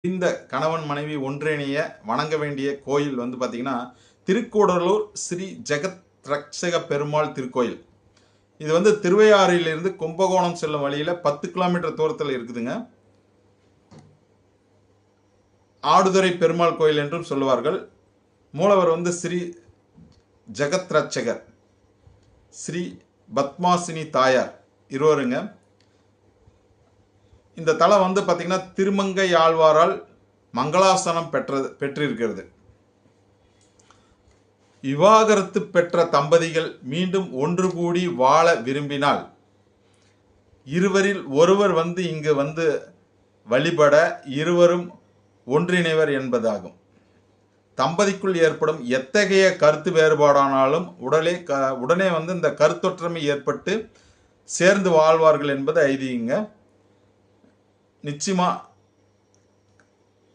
இந்த கணவன் மனைவி ஒன்றிணைய வணங்க வேண்டிய கோயில் வந்து பார்த்தீங்கன்னா திருக்கூடலூர் ஸ்ரீ ஜெகத் ரட்சக பெருமாள் திருக்கோயில். இது வந்து திருவையாறிலிருந்து கும்பகோணம் செல்லும் வழியில் 10 கிலோமீட்டர் தூரத்தில் இருக்குதுங்க. ஆடுதுறை பெருமாள் கோயில் என்றும் சொல்லுவார்கள். மூலவர் வந்து ஸ்ரீ ஜெகத் ரட்சகர், ஸ்ரீ பத்மாசினி தாயார் இருவருங்க. இந்த தலம் வந்து பார்த்தீங்கன்னா திருமங்கை ஆழ்வாரால் மங்களாசனம் பெற்றிருக்கிறது. விவாகரத்து பெற்ற தம்பதிகள் மீண்டும் ஒன்று கூடி வாழ விரும்பினால் இருவரில் ஒருவர் வந்து இங்கு வந்து வழிபட இருவரும் ஒன்றிணைவர் என்பதாகும். தம்பதிக்குள் ஏற்படும் எத்தகைய கருத்து வேறுபாடானாலும் உடனே வந்து இந்த கருத்தொற்றுமை ஏற்பட்டு சேர்ந்து வாழ்வார்கள் என்பது ஐதீகங்க. நிச்சயமா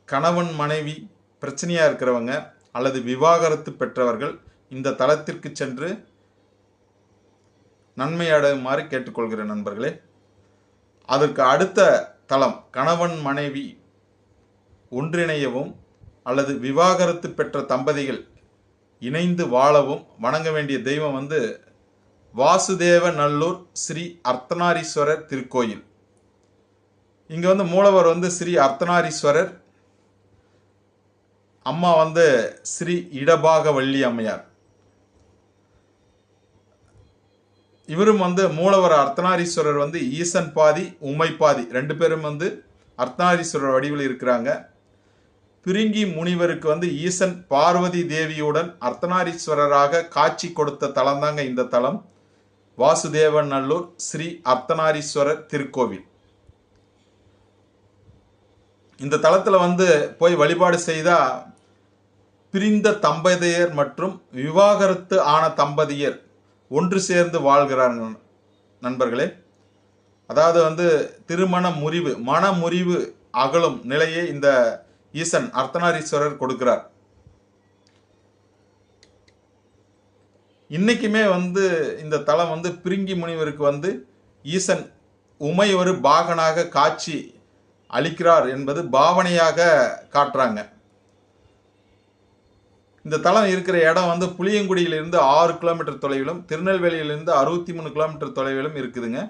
கணவன் மனைவி பிரச்சனையா இருக்கிறவங்க அல்லது விவாகரத்து பெற்றவர்கள் இந்த தலத்திற்கு சென்று நன்மை அடையுமாறு கேட்டுக்கொள்கிற நண்பர்களே. அதற்கு அடுத்த தலம் கணவன் மனைவி ஒன்றிணையவும் அல்லது விவாகரத்து பெற்ற தம்பதிகள் இணைந்து வாழவும் வணங்க வேண்டிய தெய்வம் வந்து வாசுதேவ நல்லூர் ஸ்ரீ அர்த்தநாரீஸ்வரர் திருக்கோயில். இங்க வந்து மூலவர் வந்து ஸ்ரீ அர்த்தநாரீஸ்வரர், அம்மா வந்து ஸ்ரீ இடபாகவள்ளி அம்மையார். இவரும் வந்து மூலவர் அர்த்தநாரீஸ்வரர் வந்து ஈசன் பாதி உமை பாதி, 2 பேரும் வந்து அர்த்தநாரீஸ்வரர் வடிவில் இருக்கிறாங்க. பிரிங்கி முனிவருக்கு வந்து ஈசன் பார்வதி தேவியுடன் அர்த்தநாரீஸ்வரராக காட்சி கொடுத்த தலம் தாங்க இந்த தலம் வாசுதேவ நல்லூர் ஸ்ரீ அர்த்தநாரீஸ்வரர் திருக்கோவில். இந்த தலத்தில் வந்து போய் வழிபாடு செய்தா பிரிந்த தம்பதியர் மற்றும் விவாகரத்து ஆன தம்பதியர் ஒன்று சேர்ந்து வாழ்கிறார்கள் நண்பர்களே. அதாவது வந்து திருமண முறிவு, மன முறிவு அகலும் நிலையை இந்த ஈசன் அர்த்தநாரீஸ்வரர் கொடுக்கிறார். இன்னைக்குமே வந்து இந்த தலம் வந்து பிரிங்கி முனிவருக்கு வந்து ஈசன் உமை ஒரு பாகனாக காட்சி அளிக்கிறார் என்பது பாவனையாக காட்டுறாங்க. இந்த தலம் இருக்கிற இடம் வந்து புளியங்குடியிலிருந்து 6 கிலோமீட்டர் தொலைவிலும் திருநெல்வேலியிலிருந்து 63 கிலோமீட்டர் தொலைவிலும் இருக்குதுங்க.